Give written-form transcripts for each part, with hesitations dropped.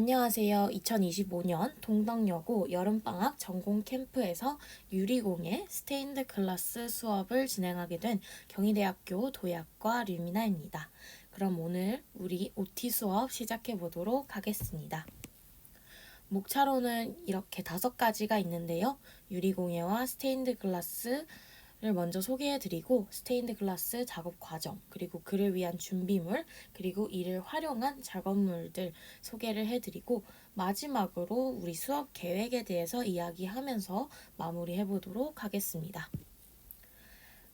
안녕하세요. 2025년 동덕여고 여름방학 전공 캠프에서 유리공예 스테인드 글라스 수업을 진행하게 된 경희대학교 도예학과 류미나입니다. 그럼 오늘 우리 OT 수업 시작해 보도록 하겠습니다. 목차로는 이렇게 5가지가 있는데요. 유리공예와 스테인드 글라스를 먼저 소개해드리고 스테인드 글라스 작업 과정, 그리고 그를 위한 준비물, 그리고 이를 활용한 작업물들 소개를 해드리고 마지막으로 우리 수업 계획에 대해서 이야기하면서 마무리해보도록 하겠습니다.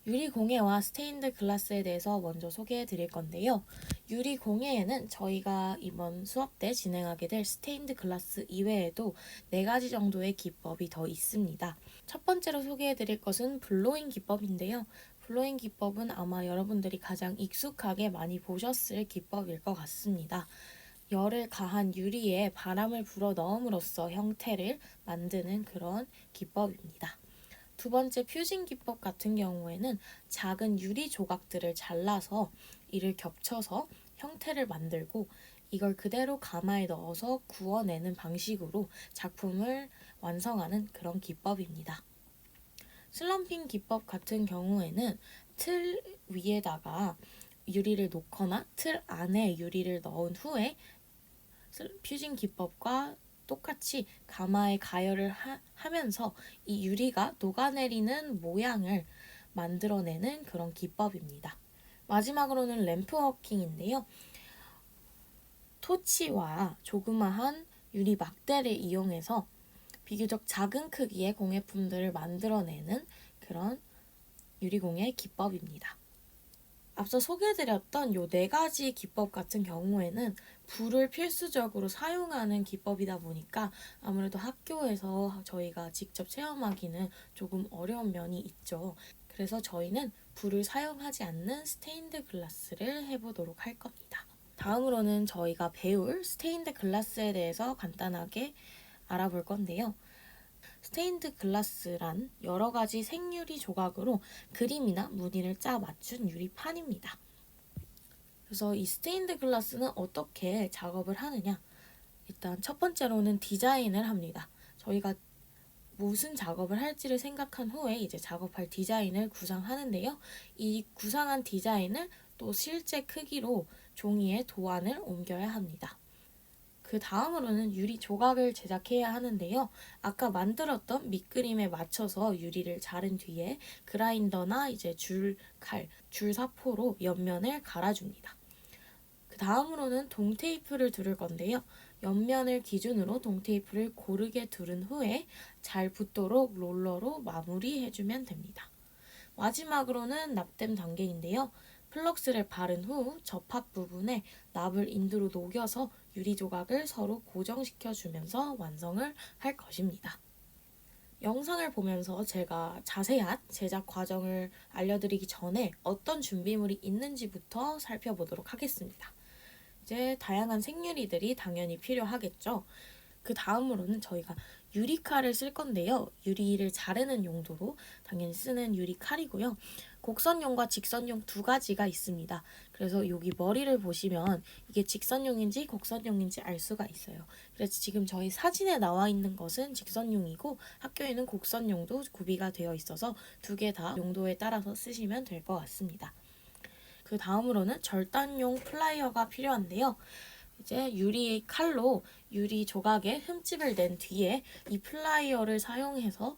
유리공예와 스테인드 글라스에 대해서 먼저 소개해 드릴 건데요. 유리공예에는 저희가 이번 수업 때 진행하게 될 스테인드 글라스 이외에도 4가지 정도의 기법이 더 있습니다. 첫 번째로 소개해 드릴 것은 블로잉 기법인데요. 블로잉 기법은 아마 여러분들이 가장 익숙하게 많이 보셨을 기법일 것 같습니다. 열을 가한 유리에 바람을 불어 넣음으로써 형태를 만드는 그런 기법입니다. 두 번째 퓨징 기법 같은 경우에는 작은 유리 조각들을 잘라서 이를 겹쳐서 형태를 만들고 이걸 그대로 가마에 넣어서 구워내는 방식으로 작품을 완성하는 그런 기법입니다. 슬럼핑 기법 같은 경우에는 틀 위에다가 유리를 놓거나 틀 안에 유리를 넣은 후에 퓨징 기법과 똑같이 가마에 가열을 하면서 이 유리가 녹아내리는 모양을 만들어내는 그런 기법입니다. 마지막으로는 램프 워킹인데요. 토치와 조그마한 유리 막대를 이용해서 비교적 작은 크기의 공예품들을 만들어내는 그런 유리공예 기법입니다. 앞서 소개해드렸던 이 4가지 기법 같은 경우에는 불을 필수적으로 사용하는 기법이다 보니까 아무래도 학교에서 저희가 직접 체험하기는 조금 어려운 면이 있죠. 그래서 저희는 불을 사용하지 않는 스테인드 글라스를 해보도록 할 겁니다. 다음으로는 저희가 배울 스테인드 글라스에 대해서 간단하게 알아볼 건데요. 스테인드 글라스란 여러 가지 생유리 조각으로 그림이나 무늬를 짜 맞춘 유리판입니다. 그래서 이 스테인드 글라스는 어떻게 작업을 하느냐? 일단 첫 번째로는 디자인을 합니다. 저희가 무슨 작업을 할지를 생각한 후에 이제 작업할 디자인을 구상하는데요. 이 구상한 디자인을 또 실제 크기로 종이에 도안을 옮겨야 합니다. 그 다음으로는 유리 조각을 제작해야 하는데요. 아까 만들었던 밑그림에 맞춰서 유리를 자른 뒤에 그라인더나 이제 줄칼, 줄사포로 옆면을 갈아줍니다. 그 다음으로는 동테이프를 두를 건데요. 옆면을 기준으로 동테이프를 고르게 두른 후에 잘 붙도록 롤러로 마무리해주면 됩니다. 마지막으로는 납땜 단계인데요. 플럭스를 바른 후 접합 부분에 납을 인두로 녹여서 유리 조각을 서로 고정시켜주면서 완성을 할 것입니다. 영상을 보면서 제가 자세한 제작 과정을 알려드리기 전에 어떤 준비물이 있는지부터 살펴보도록 하겠습니다. 이제 다양한 생유리들이 당연히 필요하겠죠. 그 다음으로는 저희가 유리칼을 쓸 건데요. 유리를 자르는 용도로 당연히 쓰는 유리칼이고요. 곡선용과 직선용 2가지가 있습니다. 그래서 여기 머리를 보시면 이게 직선용인지 곡선용인지 알 수가 있어요. 그래서 지금 저희 사진에 나와 있는 것은 직선용이고 학교에는 곡선용도 구비가 되어 있어서 2개 다 용도에 따라서 쓰시면 될 것 같습니다. 그 다음으로는 절단용 플라이어가 필요한데요. 이제 유리 칼로 유리 조각에 흠집을 낸 뒤에 이 플라이어를 사용해서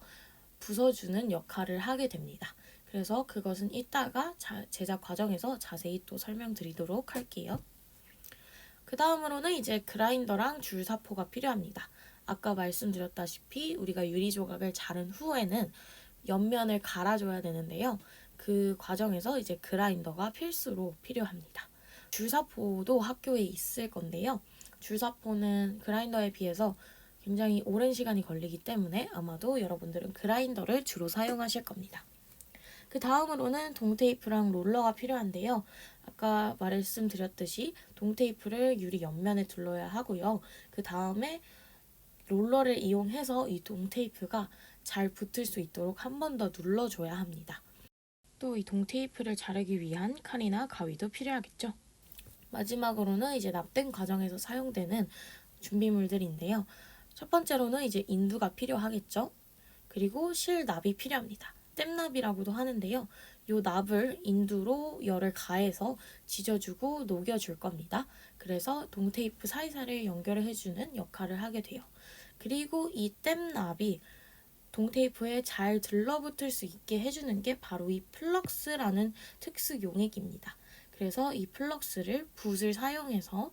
부숴주는 역할을 하게 됩니다. 그래서 그것은 이따가 제작 과정에서 자세히 또 설명드리도록 할게요. 그 다음으로는 이제 그라인더랑 줄사포가 필요합니다. 아까 말씀드렸다시피 우리가 유리 조각을 자른 후에는 옆면을 갈아줘야 되는데요. 그 과정에서 이제 그라인더가 필수로 필요합니다. 줄사포도 학교에 있을 건데요. 줄사포는 그라인더에 비해서 굉장히 오랜 시간이 걸리기 때문에 아마도 여러분들은 그라인더를 주로 사용하실 겁니다. 그 다음으로는 동테이프랑 롤러가 필요한데요. 아까 말씀드렸듯이 동테이프를 유리 옆면에 둘러야 하고요. 그 다음에 롤러를 이용해서 이 동테이프가 잘 붙을 수 있도록 한 번 더 눌러줘야 합니다. 또 이 동테이프를 자르기 위한 칼이나 가위도 필요하겠죠. 마지막으로는 이제 납땜 과정에서 사용되는 준비물들인데요. 첫 번째로는 이제 인두가 필요하겠죠. 그리고 실납이 필요합니다. 땜납이라고도 하는데요. 요 납을 인두로 열을 가해서 지져주고 녹여줄 겁니다. 그래서 동테이프 사이사이를 연결해주는 역할을 하게 돼요. 그리고 이 땜납이 동테이프에 잘 들러붙을 수 있게 해주는 게 바로 이 플럭스라는 특수 용액입니다. 그래서 이 플럭스를 붓을 사용해서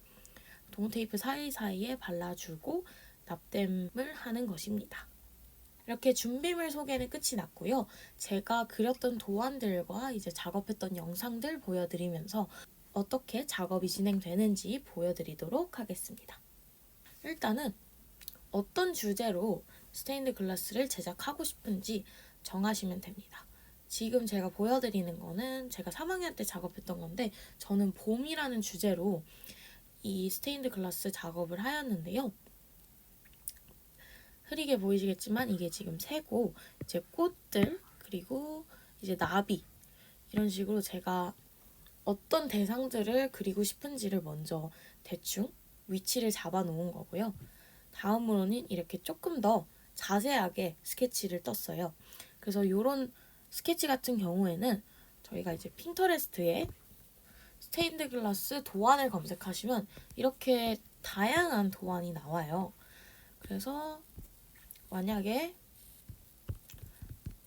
동테이프 사이사이에 발라주고 납땜을 하는 것입니다. 이렇게 준비물 소개는 끝이 났고요. 제가 그렸던 도안들과 이제 작업했던 영상들 보여드리면서 어떻게 작업이 진행되는지 보여드리도록 하겠습니다. 일단은 어떤 주제로 스테인드 글라스를 제작하고 싶은지 정하시면 됩니다. 지금 제가 보여드리는 거는 제가 3학년 때 작업했던 건데 저는 봄이라는 주제로 이 스테인드 글라스 작업을 하였는데요. 흐리게 보이시겠지만 이게 지금 새고 이제 꽃들 그리고 이제 나비 이런 식으로 제가 어떤 대상들을 그리고 싶은지를 먼저 대충 위치를 잡아 놓은 거고요. 다음으로는 이렇게 조금 더 자세하게 스케치를 떴어요. 그래서 이런 스케치 같은 경우에는 저희가 이제 핀터레스트에 스테인드 글라스 도안을 검색하시면 이렇게 다양한 도안이 나와요. 그래서 만약에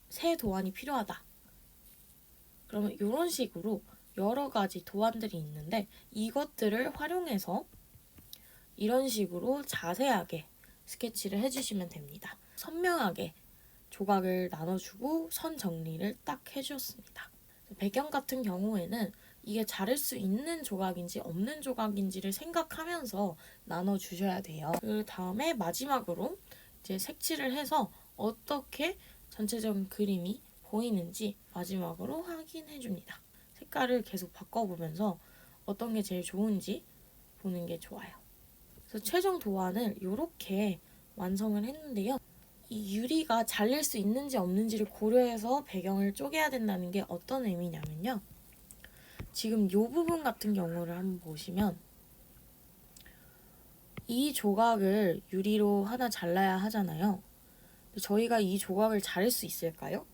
새 도안이 필요하다. 그러면 이런 식으로 여러 가지 도안들이 있는데 이것들을 활용해서 이런 식으로 자세하게 스케치를 해주시면 됩니다. 선명하게 조각을 나눠주고 선 정리를 딱 해주었습니다. 배경 같은 경우에는 이게 자를 수 있는 조각인지 없는 조각인지를 생각하면서 나눠주셔야 돼요. 그 다음에 마지막으로 이제 색칠을 해서 어떻게 전체적인 그림이 보이는지 마지막으로 확인해 줍니다. 색깔을 계속 바꿔보면서 어떤 게 제일 좋은지 보는 게 좋아요. 그래서 최종 도안을 이렇게 완성을 했는데요. 이 유리가 잘릴 수 있는지 없는지를 고려해서 배경을 쪼개야 된다는 게 어떤 의미냐면요. 지금 이 부분 같은 경우를 한번 보시면 이 조각을 유리로 하나 잘라야 하잖아요. 저희가 이 조각을 자를 수 있을까요?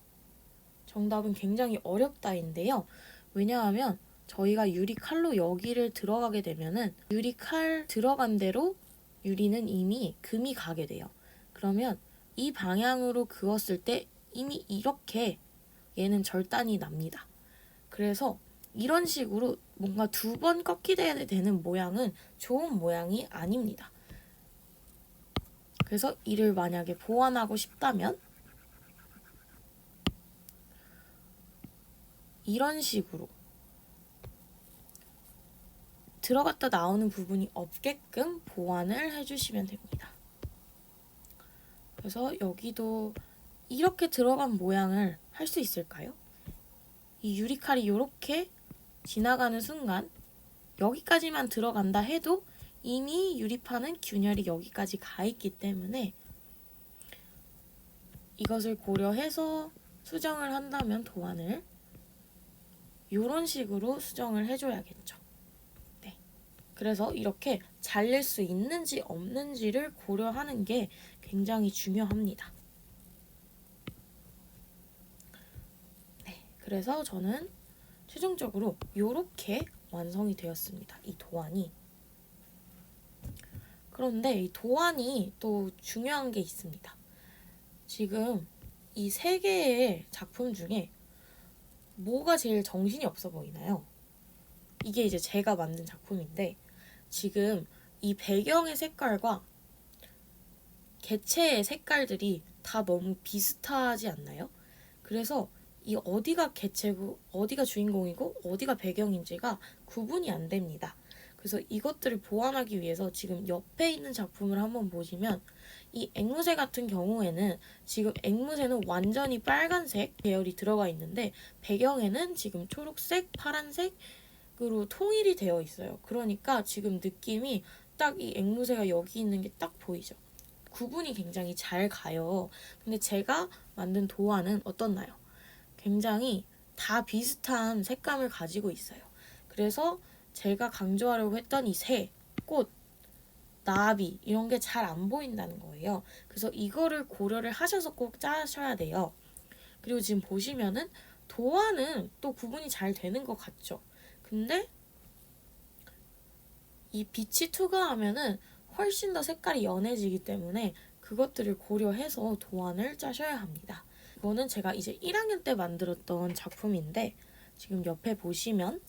정답은 굉장히 어렵다인데요. 왜냐하면 저희가 유리칼로 여기를 들어가게 되면은 유리칼 들어간 대로 유리는 이미 금이 가게 돼요. 그러면 이 방향으로 그었을 때 이미 이렇게 얘는 절단이 납니다. 그래서 이런 식으로 뭔가 두 번 꺾이게 되는 모양은 좋은 모양이 아닙니다. 그래서 이를 만약에 보완하고 싶다면 이런 식으로 들어갔다 나오는 부분이 없게끔 보완을 해주시면 됩니다. 그래서 여기도 이렇게 들어간 모양을 할 수 있을까요? 이 유리칼이 이렇게 지나가는 순간 여기까지만 들어간다 해도 이미 유리판은 균열이 여기까지 가 있기 때문에 이것을 고려해서 수정을 한다면 도안을 이런 식으로 수정을 해줘야겠죠. 네. 그래서 이렇게 잘릴 수 있는지 없는지를 고려하는 게 굉장히 중요합니다. 네. 그래서 저는 최종적으로 이렇게 완성이 되었습니다. 이 도안이. 그런데 이 도안이 또 중요한 게 있습니다. 지금 이 세 개의 작품 중에 뭐가 제일 정신이 없어 보이나요? 이게 이제 제가 만든 작품인데 지금 이 배경의 색깔과 개체의 색깔들이 다 너무 비슷하지 않나요? 그래서 이 어디가 개체고 어디가 주인공이고 어디가 배경인지가 구분이 안 됩니다. 그래서 이것들을 보완하기 위해서 지금 옆에 있는 작품을 한번 보시면 이 앵무새 같은 경우에는 지금 앵무새는 완전히 빨간색 계열이 들어가 있는데 배경에는 지금 초록색, 파란색으로 통일이 되어 있어요. 그러니까 지금 느낌이 딱 이 앵무새가 여기 있는 게 딱 보이죠. 구분이 굉장히 잘 가요. 근데 제가 만든 도안은 어떻나요? 굉장히 다 비슷한 색감을 가지고 있어요. 그래서 제가 강조하려고 했던 이 새, 꽃, 나비 이런 게 잘 안 보인다는 거예요. 그래서 이거를 고려를 하셔서 꼭 짜셔야 돼요. 그리고 지금 보시면은 도안은 또 구분이 잘 되는 것 같죠. 근데 이 빛이 투과하면은 훨씬 더 색깔이 연해지기 때문에 그것들을 고려해서 도안을 짜셔야 합니다. 이거는 제가 이제 1학년 때 만들었던 작품인데 지금 옆에 보시면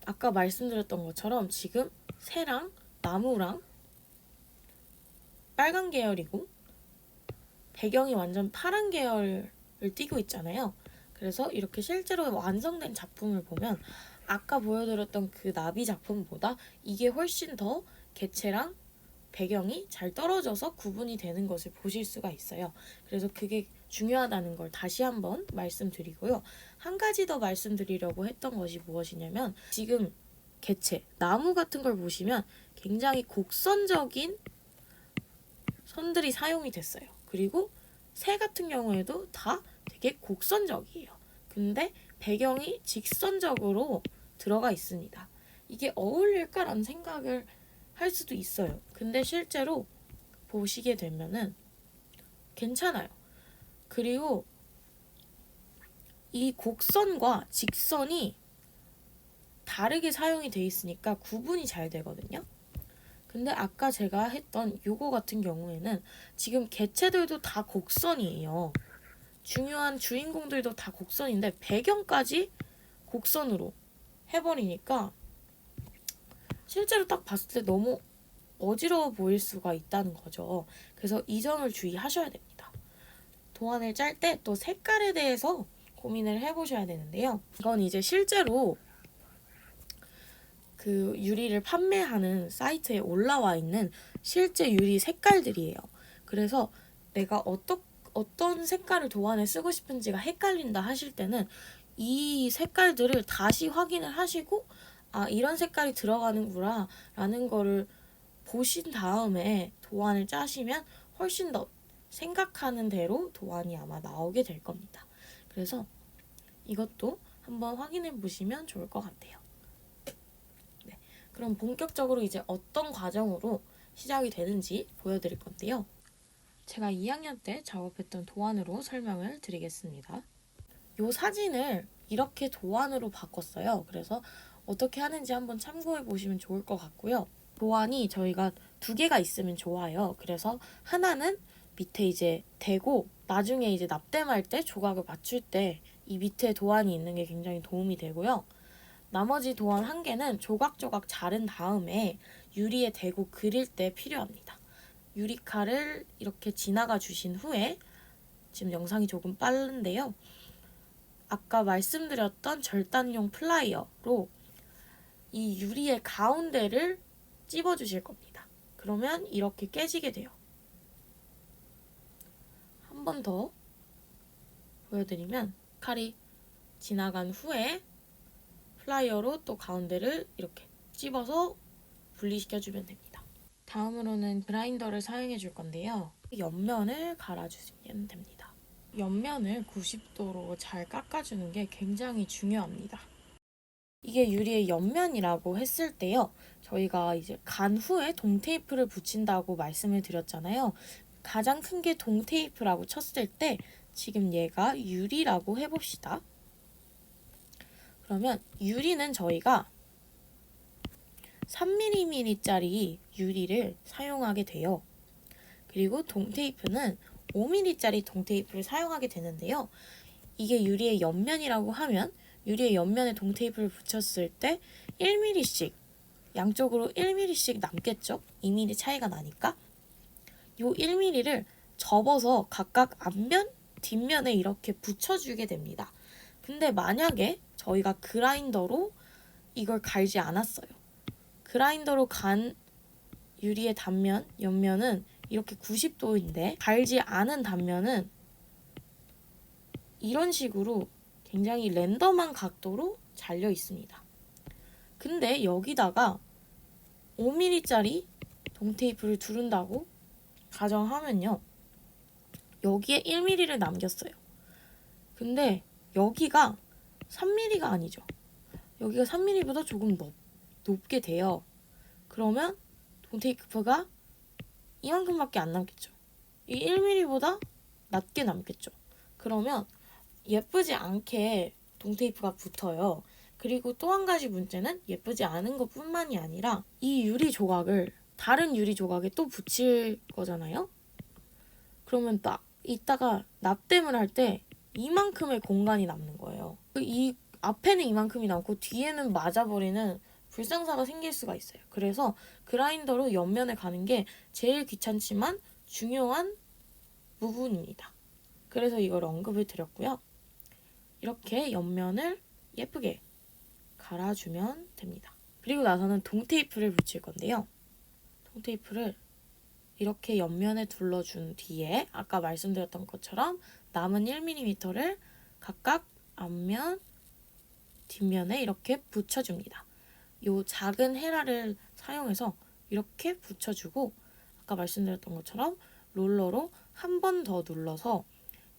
아까 말씀드렸던 것처럼 지금 새랑 나무랑 빨간 계열이고 배경이 완전 파란 계열을 띠고 있잖아요. 그래서 이렇게 실제로 완성된 작품을 보면 아까 보여드렸던 그 나비 작품보다 이게 훨씬 더 개체랑 배경이 잘 떨어져서 구분이 되는 것을 보실 수가 있어요. 그래서 그게 중요하다는 걸 다시 한번 말씀드리고요. 한 가지 더 말씀드리려고 했던 것이 무엇이냐면 지금 개체, 나무 같은 걸 보시면 굉장히 곡선적인 선들이 사용이 됐어요. 그리고 새 같은 경우에도 다 되게 곡선적이에요. 근데 배경이 직선적으로 들어가 있습니다. 이게 어울릴까라는 생각을 할 수도 있어요. 근데 실제로 보시게 되면은 괜찮아요. 그리고 이 곡선과 직선이 다르게 사용이 돼 있으니까 구분이 잘 되거든요. 근데 아까 제가 했던 요거 같은 경우에는 지금 개체들도 다 곡선이에요. 중요한 주인공들도 다 곡선인데 배경까지 곡선으로 해버리니까 실제로 딱 봤을 때 너무 어지러워 보일 수가 있다는 거죠. 그래서 이 점을 주의하셔야 됩니다. 도안을 짤 때 또 색깔에 대해서 고민을 해보셔야 되는데요. 이건 이제 실제로 그 유리를 판매하는 사이트에 올라와 있는 실제 유리 색깔들이에요. 그래서 내가 어떤 색깔을 도안에 쓰고 싶은지가 헷갈린다 하실 때는 이 색깔들을 다시 확인을 하시고 아 이런 색깔이 들어가는구나 라는 거를 보신 다음에 도안을 짜시면 훨씬 더 생각하는 대로 도안이 아마 나오게 될 겁니다. 그래서 이것도 한번 확인해 보시면 좋을 것 같아요. 네, 그럼 본격적으로 이제 어떤 과정으로 시작이 되는지 보여드릴 건데요. 제가 2학년 때 작업했던 도안으로 설명을 드리겠습니다. 이 사진을 이렇게 도안으로 바꿨어요. 그래서 어떻게 하는지 한번 참고해 보시면 좋을 것 같고요. 도안이 저희가 2개가 있으면 좋아요. 그래서 하나는 밑에 이제 대고 나중에 이제 납땜할 때 조각을 맞출 때 이 밑에 도안이 있는 게 굉장히 도움이 되고요. 나머지 도안 1개는 조각조각 자른 다음에 유리에 대고 그릴 때 필요합니다. 유리칼을 이렇게 지나가 주신 후에 지금 영상이 조금 빠른데요. 아까 말씀드렸던 절단용 플라이어로 이 유리의 가운데를 찝어 주실 겁니다. 그러면 이렇게 깨지게 돼요. 한 번 더 보여드리면 칼이 지나간 후에 플라이어로 또 가운데를 이렇게 찝어서 분리시켜주면 됩니다. 다음으로는 그라인더를 사용해 줄 건데요. 옆면을 갈아주시면 됩니다. 옆면을 90도로 잘 깎아주는 게 굉장히 중요합니다. 이게 유리의 옆면이라고 했을 때요. 저희가 이제 간 후에 동테이프를 붙인다고 말씀을 드렸잖아요. 가장 큰 게 동테이프라고 쳤을 때 지금 얘가 유리라고 해봅시다. 그러면 유리는 저희가 3mm짜리 유리를 사용하게 돼요. 그리고 동테이프는 5mm짜리 동테이프를 사용하게 되는데요. 이게 유리의 옆면이라고 하면 유리의 옆면에 동테이프를 붙였을 때 1mm씩 양쪽으로 1mm씩 남겠죠? 2mm 차이가 나니까 이 1mm를 접어서 각각 앞면, 뒷면에 이렇게 붙여주게 됩니다. 근데 만약에 저희가 그라인더로 이걸 갈지 않았어요. 그라인더로 간 유리의 단면, 옆면은 이렇게 90도인데 갈지 않은 단면은 이런 식으로 굉장히 랜덤한 각도로 잘려 있습니다. 근데 여기다가 5mm짜리 동테이프를 두른다고 가정하면요. 여기에 1mm를 남겼어요. 근데 여기가 3mm가 아니죠. 여기가 3mm보다 조금 높게 돼요. 그러면 동테이프가 이만큼밖에 안 남겠죠. 이 1mm보다 낮게 남겠죠. 그러면 예쁘지 않게 동테이프가 붙어요. 그리고 또 한 가지 문제는 예쁘지 않은 것뿐만이 아니라 이 유리 조각을 다른 유리 조각에 또 붙일 거잖아요. 그러면 이따가 납땜을 할 때 이만큼의 공간이 남는 거예요. 이 앞에는 이만큼이 남고 뒤에는 맞아버리는 불상사가 생길 수가 있어요. 그래서 그라인더로 옆면에 가는 게 제일 귀찮지만 중요한 부분입니다. 그래서 이걸 언급을 드렸고요. 이렇게 옆면을 예쁘게 갈아주면 됩니다. 그리고 나서는 동테이프를 붙일 건데요. 동테이프를 이렇게 옆면에 둘러준 뒤에 아까 말씀드렸던 것처럼 남은 1mm를 각각 앞면, 뒷면에 이렇게 붙여줍니다. 이 작은 헤라를 사용해서 이렇게 붙여주고 아까 말씀드렸던 것처럼 롤러로 한 번 더 눌러서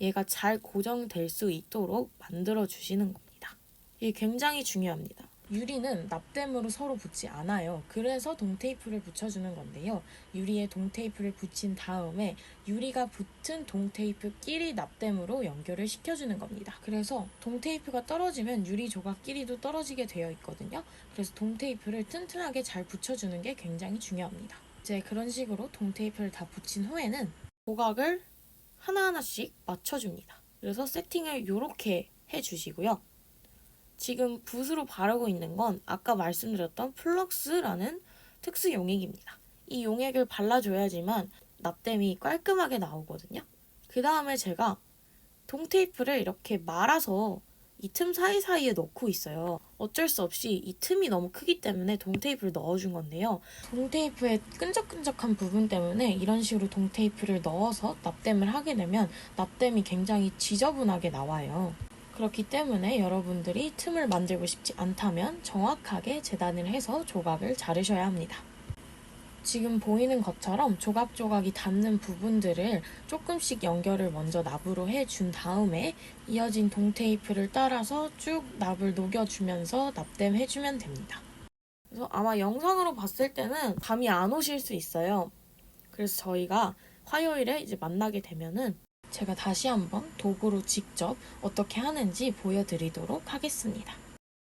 얘가 잘 고정될 수 있도록 만들어 주시는 겁니다. 이게 굉장히 중요합니다. 유리는 납땜으로 서로 붙지 않아요. 그래서 동테이프를 붙여주는 건데요. 유리에 동테이프를 붙인 다음에 유리가 붙은 동테이프끼리 납땜으로 연결을 시켜주는 겁니다. 그래서 동테이프가 떨어지면 유리 조각끼리도 떨어지게 되어 있거든요. 그래서 동테이프를 튼튼하게 잘 붙여주는 게 굉장히 중요합니다. 이제 그런 식으로 동테이프를 다 붙인 후에는 조각을 하나하나씩 맞춰줍니다. 그래서 세팅을 이렇게 해주시고요. 지금 붓으로 바르고 있는 건 아까 말씀드렸던 플럭스라는 특수 용액입니다. 이 용액을 발라줘야지만 납땜이 깔끔하게 나오거든요. 그 다음에 제가 동테이프를 이렇게 말아서 이 틈 사이사이에 넣고 있어요. 어쩔 수 없이 이 틈이 너무 크기 때문에 동테이프를 넣어준 건데요. 동테이프의 끈적끈적한 부분 때문에 이런 식으로 동테이프를 넣어서 납땜을 하게 되면 납땜이 굉장히 지저분하게 나와요. 그렇기 때문에 여러분들이 틈을 만들고 싶지 않다면 정확하게 재단을 해서 조각을 자르셔야 합니다. 지금 보이는 것처럼 조각조각이 닿는 부분들을 조금씩 연결을 먼저 납으로 해준 다음에 이어진 동테이프를 따라서 쭉 납을 녹여주면서 납땜해주면 됩니다. 그래서 아마 영상으로 봤을 때는 감이 안 오실 수 있어요. 그래서 저희가 화요일에 이제 만나게 되면은 제가 다시 한번 도구로 직접 어떻게 하는지 보여드리도록 하겠습니다.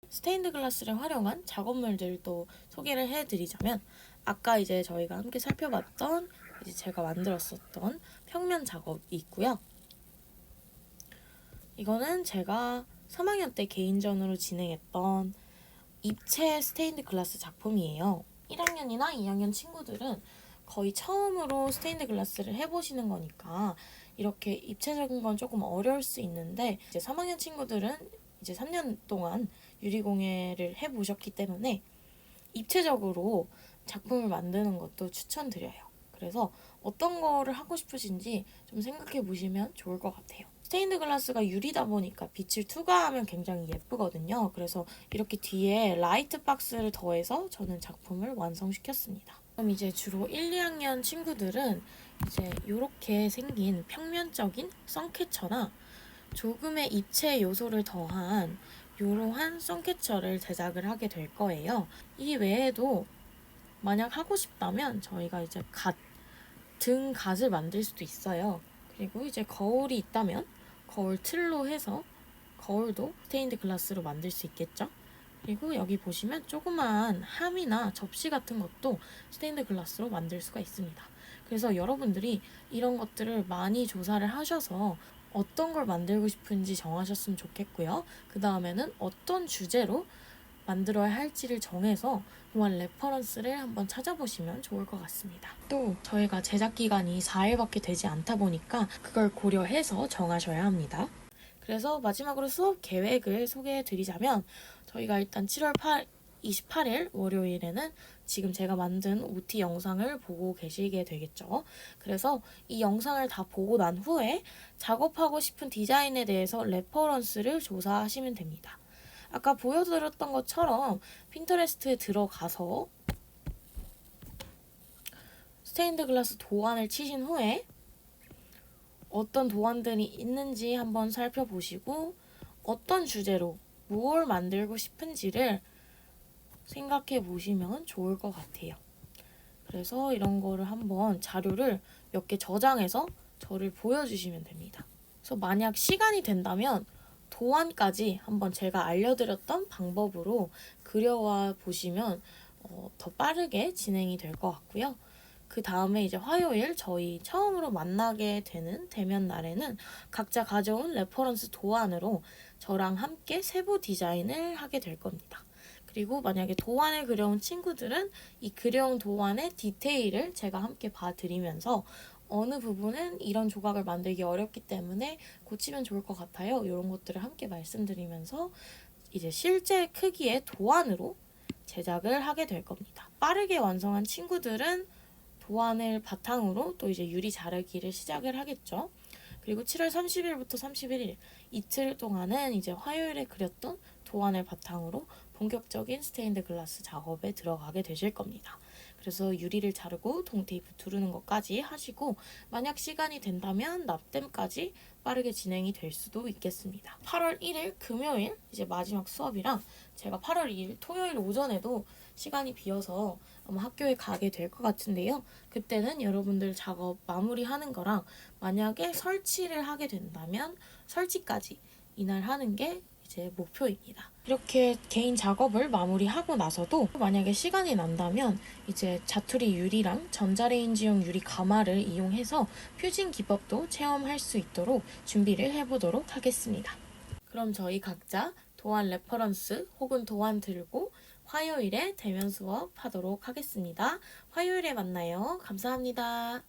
스테인드 글라스를 활용한 작업물들도 소개를 해드리자면 아까 이제 저희가 함께 살펴봤던 이제 제가 만들었었던 평면 작업이 있고요. 이거는 제가 3학년 때 개인전으로 진행했던 입체 스테인드 글라스 작품이에요. 1학년이나 2학년 친구들은 거의 처음으로 스테인드 글라스를 해보시는 거니까 이렇게 입체적인 건 조금 어려울 수 있는데 이제 3학년 친구들은 이제 3년 동안 유리공예를 해보셨기 때문에 입체적으로 작품을 만드는 것도 추천드려요. 그래서 어떤 거를 하고 싶으신지 좀 생각해 보시면 좋을 것 같아요. 스테인드 글라스가 유리다 보니까 빛을 투과하면 굉장히 예쁘거든요. 그래서 이렇게 뒤에 라이트 박스를 더해서 저는 작품을 완성시켰습니다. 그럼 이제 주로 1, 2학년 친구들은 이제 이렇게 생긴 평면적인 선캐쳐나 조금의 입체 요소를 더한 이러한 선캐쳐를 제작을 하게 될 거예요. 이 외에도 만약 하고 싶다면 저희가 이제 등갓을 만들 수도 있어요. 그리고 이제 거울이 있다면 거울 틀로 해서 거울도 스테인드 글라스로 만들 수 있겠죠. 그리고 여기 보시면 조그마한 함이나 접시 같은 것도 스테인드 글라스로 만들 수가 있습니다. 그래서 여러분들이 이런 것들을 많이 조사를 하셔서 어떤 걸 만들고 싶은지 정하셨으면 좋겠고요. 그 다음에는 어떤 주제로 만들어야 할지를 정해서 동안 레퍼런스를 한번 찾아보시면 좋을 것 같습니다. 또 저희가 제작 기간이 4일밖에 되지 않다 보니까 그걸 고려해서 정하셔야 합니다. 그래서 마지막으로 수업 계획을 소개해 드리자면 저희가 일단 7월 28일 월요일에는 지금 제가 만든 OT 영상을 보고 계시게 되겠죠. 그래서 이 영상을 다 보고 난 후에 작업하고 싶은 디자인에 대해서 레퍼런스를 조사하시면 됩니다. 아까 보여드렸던 것처럼 핀터레스트에 들어가서 스테인드 글라스 도안을 치신 후에 어떤 도안들이 있는지 한번 살펴보시고 어떤 주제로 무엇을 만들고 싶은지를 생각해 보시면 좋을 것 같아요. 그래서 이런 거를 한번 자료를 몇 개 저장해서 저를 보여주시면 됩니다. 그래서 만약 시간이 된다면 도안까지 한번 제가 알려드렸던 방법으로 그려와 보시면 더 빠르게 진행이 될 것 같고요. 그 다음에 이제 화요일 저희 처음으로 만나게 되는 대면 날에는 각자 가져온 레퍼런스 도안으로 저랑 함께 세부 디자인을 하게 될 겁니다. 그리고 만약에 도안을 그려온 친구들은 이 그려온 도안의 디테일을 제가 함께 봐드리면서 어느 부분은 이런 조각을 만들기 어렵기 때문에 고치면 좋을 것 같아요. 이런 것들을 함께 말씀드리면서 이제 실제 크기의 도안으로 제작을 하게 될 겁니다. 빠르게 완성한 친구들은 도안을 바탕으로 또 이제 유리 자르기를 시작을 하겠죠. 그리고 7월 30일부터 31일 이틀 동안은 이제 화요일에 그렸던 도안을 바탕으로 본격적인 스테인드 글라스 작업에 들어가게 되실 겁니다. 그래서 유리를 자르고 동테이프 두르는 것까지 하시고 만약 시간이 된다면 납땜까지 빠르게 진행이 될 수도 있겠습니다. 8월 1일 금요일 이제 마지막 수업이랑 제가 8월 2일 토요일 오전에도 시간이 비어서 아마 학교에 가게 될 것 같은데요. 그때는 여러분들 작업 마무리하는 거랑 만약에 설치를 하게 된다면 설치까지 이날 하는 게 이제 목표입니다. 이렇게 개인 작업을 마무리하고 나서도 만약에 시간이 난다면 이제 자투리 유리랑 전자레인지용 유리 가마를 이용해서 퓨징 기법도 체험할 수 있도록 준비를 해보도록 하겠습니다. 그럼 저희 각자 도안 레퍼런스 혹은 도안 들고 화요일에 대면 수업 하도록 하겠습니다. 화요일에 만나요. 감사합니다.